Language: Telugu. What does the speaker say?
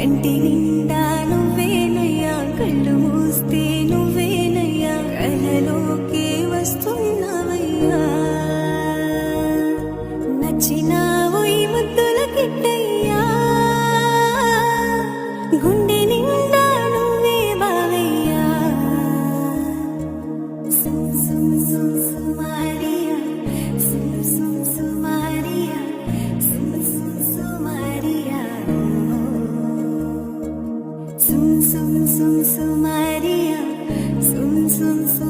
కంటి నిండా నువ్వేనయ్యా, కళ్ళు మూస్తే నువ్వేనయ్యా, కలలోకే వస్తున్నావయ్యా. నచ్చినావు ఈ ముద్దుల కిట్టయ్యా, గుండె నిండా నువ్వే బావయ్యా. సుమ్ సుమ్ సుమ్ సుమారియా, సుమ్ సుమ్ సుమారియా, సుమ్ సుమ్ సుమారియా, సుమ్ సుమ్ సుమ్ సుమారియా, సుమ్ సుమ్ సు